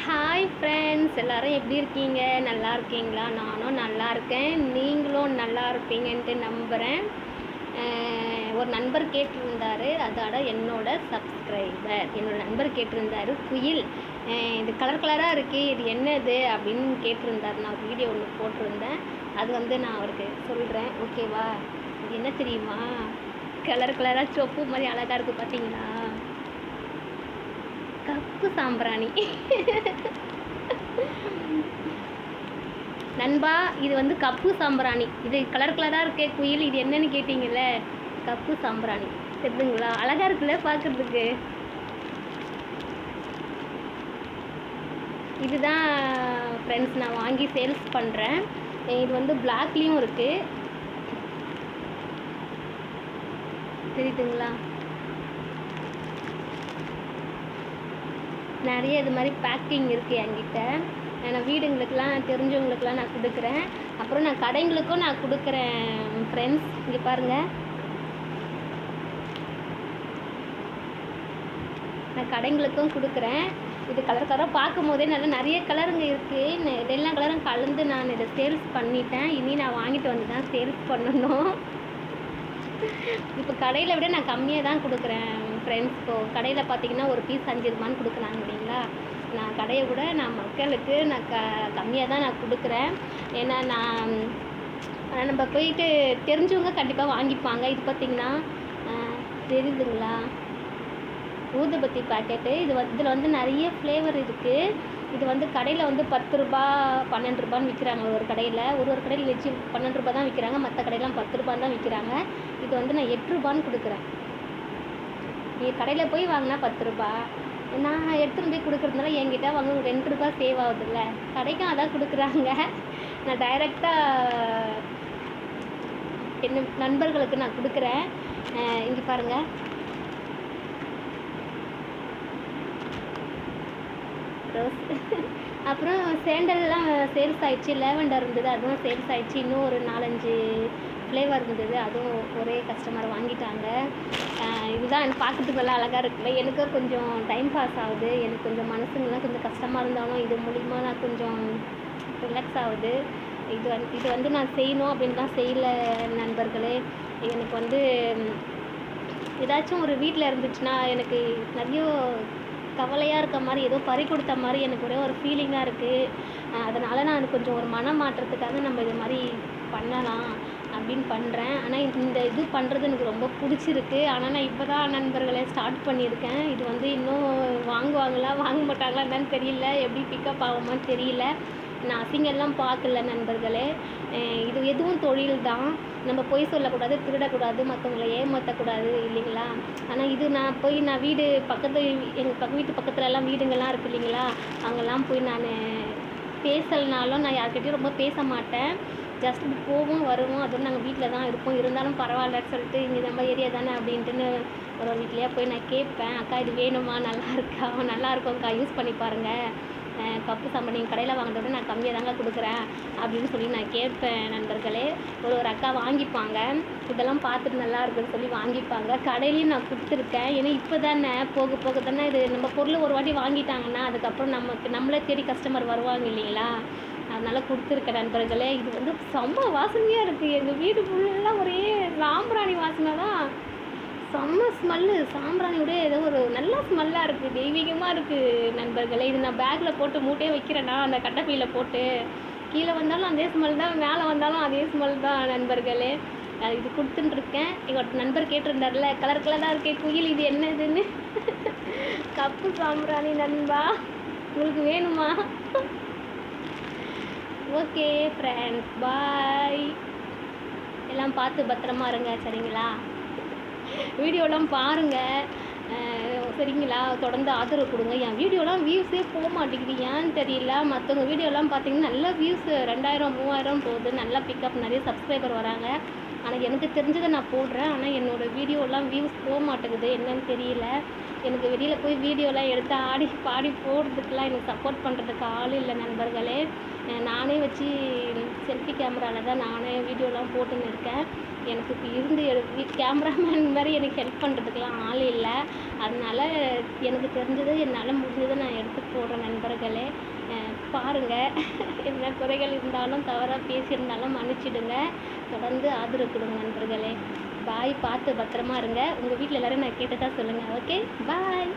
Hi friends, எல்லோரும் எப்படி இருக்கீங்க? நல்லா இருக்கீங்களா? நானும் நல்லா இருக்கேன். நீங்களும் நல்லா இருப்பீங்கன்ட்டு நம்புகிறேன். ஒரு நண்பர் கேட்டிருந்தார், அதோட என்னோட சப்ஸ்கிரைபர் என்னோடய நண்பர் கேட்டிருந்தார், குயில் இது கலர் கலராக இருக்கே, இது என்னது அப்படின்னு கேட்டிருந்தார். நான் ஒரு வீடியோ ஒன்று போட்டிருந்தேன். அது வந்து நான் அவருக்கு சொல்கிறேன், ஓகேவா? இது என்ன தெரியுமா? கலர் கலராக சொப்பு மாதிரி அழகாக இருக்குது, பார்த்தீங்களா? கப்பு சாம்பிராணி. நண்பா, இது வந்து கப்பு சாம்பிராணி. இது கலர் கலராக இருக்கே குயில், இது என்னன்னு கேட்டிங்கல்ல, கப்பு சாம்பிராணி. தெரியுதுங்களா? அழகாக இருக்குல்ல பார்க்குறதுக்கு. இதுதான் ஃப்ரெண்ட்ஸ் நான் வாங்கி சேல்ஸ் பண்ணுறேன். இது வந்து பிளாக்லேயும் இருக்குது, தெரியுதுங்களா? நிறைய இது மாதிரி பேக்கிங் இருக்குது என்கிட்ட. நான் வீடுங்களுக்கெலாம் தெரிஞ்சவங்களுக்கெலாம் நான் கொடுக்குறேன். அப்புறம் நான் கடைங்களுக்கும் நான் கொடுக்குறேன் ஃப்ரெண்ட்ஸ். இங்கே பாருங்கள், நான் கடைங்களுக்கும் கொடுக்குறேன். இது கலர் கலராக பார்க்கும் போதே நல்லா நிறைய கலருங்க இருக்குது. எல்லா கலரும் கலந்து நான் இதை சேல்ஸ் பண்ணிட்டேன். இனி நான் வாங்கிட்டு வந்து தான் சேல்ஸ் பண்ணணும். இப்போ கடையில் விட நான் கம்மியாக தான் கொடுக்குறேன் ஃப்ரெண்ட்ஸ். இப்போது கடையில் பார்த்தீங்கன்னா ஒரு பீஸ் 5 ரூபான்னு கொடுக்குறாங்க இல்லைங்களா? நான் கடையை விட நான் மக்களுக்கு நான் கம்மியாக தான் நான் கொடுக்குறேன். ஏன்னா நம்ம போயிட்டு தெரிஞ்சவங்க கண்டிப்பாக வாங்கிப்பாங்க. இது பார்த்திங்கன்னா தெரியுதுங்களா? ஊதுபத்தி பாக்கெட்டு. இதில் வந்து நிறைய ஃப்ளேவர் இருக்குது. இது வந்து கடையில் வந்து 10 ரூபா 12 ரூபான்னு விற்கிறாங்க. ஒரு கடையில் ஒரு கடையில் வச்சு 12 ரூபா தான் விற்கிறாங்க. மற்ற கடையெல்லாம் 10 ரூபான்னு தான் விற்கிறாங்க. இது வந்து நான் 8 ரூபான்னு கொடுக்குறேன். நீங்கள் கடையில் போய் வாங்கினா 10 ரூபா, நான் எடுத்துகிட்டு போய் கொடுக்குறதுனால என்கிட்ட வாங்க 2 ரூபா சேவ் ஆகுதுல்ல. கடைக்கும் அதான் கொடுக்குறாங்க. நான் டைரெக்டாக என்ன நண்பர்களுக்கு நான் கொடுக்குறேன். இங்கே பாருங்கள், ரோஸ். அப்புறம் சேண்டல்லாம் சேல்ஸ் ஆகிடுச்சு. லேவெண்டர் இருந்தது, அதுவும் சேல்ஸ் ஆகிடுச்சு. இன்னும் ஒரு 4-5 ஃப்ளேவர் இருந்தது, அதுவும் ஒரே கஸ்டமர் வாங்கிட்டாங்க. இதுதான் எனக்கு பார்க்கறதுக்கு நல்லா அழகாக இருக்குல்ல. எனக்கும் கொஞ்சம் டைம் பாஸ் ஆகுது. எனக்கு கொஞ்சம் மனசுங்கெல்லாம் கொஞ்சம் கஷ்டமாக இருந்தாலும் இது மூலிமா நான் கொஞ்சம் ரிலாக்ஸ் ஆகுது. இது வந்து நான் செய்யணும் அப்படின்னு தான் செய்யலை நண்பர்களே. எனக்கு வந்து ஏதாச்சும் ஒரு வீட்டில் இருந்துச்சுன்னா எனக்கு நிறைய கவலையாக இருக்க மாதிரி, ஏதோ பறி கொடுத்த மாதிரி எனக்கு ஒரே ஒரு ஃபீலிங்காக இருக்குது. அதனால் நான் கொஞ்சம் ஒரு மன மாற்றத்துக்காக நம்ம இது மாதிரி பண்ணலாம் அப்படின்னு பண்ணுறேன். ஆனால் இந்த இது பண்ணுறது எனக்கு ரொம்ப பிடிச்சிருக்கு. ஆனால் நான் இப்போ தான் நண்பர்களே ஸ்டார்ட் பண்ணியிருக்கேன். இது வந்து இன்னும் வாங்குவாங்களா வாங்க மாட்டாங்களா என்னன்னு தெரியல, எப்படி பிக்கப் ஆகுமான்னு தெரியல. நான் அசிங்கெல்லாம் பார்க்கல நண்பர்களே. இது எதுவும் தொழில் தான். நம்ம பொய் சொல்லக்கூடாது, திருடக்கூடாது, மற்றவங்களை ஏமாற்றக்கூடாது இல்லைங்களா? ஆனால் இது நான் வீடு பக்கத்து எங்கள் வீட்டு பக்கத்துலலாம் வீடுங்கள்லாம் இருக்குது இல்லைங்களா? அங்கெல்லாம் போய் நான் பேசலைனாலும் நான் யார்கிட்டையும் ரொம்ப பேச மாட்டேன். ஜஸ்ட் போவோம் வருவோம், அதுவும் நாங்கள் வீட்டில் தான் இருப்போம். இருந்தாலும் பரவாயில்லன்னு சொல்லிட்டு இங்கே நம்ம ஏரியா தானே அப்படின்ட்டுன்னு ஒரு வீட்லேயே போய் நான் கேட்பேன், அக்கா இது வேணுமா, நல்லா இருக்கா? நல்லா இருக்கும்க்கா, யூஸ் பண்ணி பாருங்கள். கப்பு சாம்பிராணி நீங்கள் கடையில் வாங்குறத விட நான் கம்மியாக தாங்க கொடுக்குறேன் அப்படின்னு சொல்லி நான் கேட்பேன் நண்பர்களே. ஒரு அக்கா வாங்கிப்பாங்க, இதெல்லாம் பார்த்துட்டு நல்லா இருக்குன்னு சொல்லி வாங்கிப்பாங்க. கடையிலையும் நான் கொடுத்துருக்கேன். ஏன்னா இப்போ தானே போக போக தானே இது நம்ம பொருள் ஒரு வாட்டி வாங்கிட்டாங்கன்னா அதுக்கப்புறம் நம்மளே தேடி கஸ்டமர் வருவாங்க இல்லைங்களா? அதனால் கொடுத்துருக்கேன் நண்பர்களே. இது வந்து செம்ம வாசனையாக இருக்குது. எங்கள் வீடு ஃபுல்லாக ஒரே சாம்பிராணி வாசனை தான். செம்ம ஸ்மெல்லு. சாம்பிராணியோட ஏதோ ஒரு நல்ல ஸ்மெல்லாக இருக்குது, தெய்வீகமாக இருக்குது நண்பர்களே. இது நான் பேக்கில் போட்டு மூட்டையே வைக்கிறேன்னா அந்த கட்டைப்பையில் போட்டு கீழே வந்தாலும் அதே ஸ்மெல் தான், மேலே வந்தாலும் அதே ஸ்மெல் தான் நண்பர்களே. இது கொடுத்துட்டுருக்கேன். எங்கள் நண்பர் கேட்டிருந்தார்ல, கலர் கலராக இருக்கே குயில், இது என்னதுன்னு. கப்பு சாம்பிராணி நண்பா, உங்களுக்கு வேணுமா? ஓகே ஃப்ரெண்ட்ஸ், பாய். எல்லாம் பார்த்து பத்திரமா இருங்க, சரிங்களா? வீடியோலாம் பாருங்கள், சரிங்களா? தொடர்ந்து ஆதரவு கொடுங்க. என் வீடியோலாம் வியூஸே போக மாட்டேங்குது, ஏன்னு தெரியல. மற்றவங்க வீடியோலாம் பார்த்தீங்கன்னா நல்லா வியூஸ் 2000 3000 போகுது, நல்லா பிக்கப், நிறைய சப்ஸ்கிரைபர் வராங்க. ஆனால் எனக்கு தெரிஞ்சதை நான் போடுறேன். ஆனால் என்னோடய வீடியோலாம் வியூஸ் போக மாட்டேங்குது, என்னன்னு தெரியல. எனக்கு வெளியில் போய் வீடியோலாம் எடுத்து ஆடி பாடி போடுறதுக்கெலாம் எனக்கு சப்போர்ட் பண்ணுறதுக்கு ஆள் இல்லை நண்பர்களே. நானே வச்சு செல்ஃபி கேமராவில் தான் நானே வீடியோலாம் போட்டுன்னு இருக்கேன். எனக்கு இப்போ இருந்து கேமராமேன் மாதிரி எனக்கு ஹெல்ப் பண்ணுறதுக்கெலாம் ஆள் இல்லை. அதனால் எனக்கு தெரிஞ்சது என்னால் முடிஞ்சதை நான் எடுத்து போடுறேன் நண்பர்களே. பாருங்கள், என்ன குறைகள் இருந்தாலும் தவறாக பேசியிருந்தாலும் மன்னிச்சிடுங்க. தொடர்ந்து ஆதரவு கொடுங்க நண்பர்களே. பாய். பார்த்து பத்திரமா இருங்க. உங்கள் வீட்டில் எல்லோரும் நான் கேட்டதா சொல்லுங்கள். ஓகே, பாய்.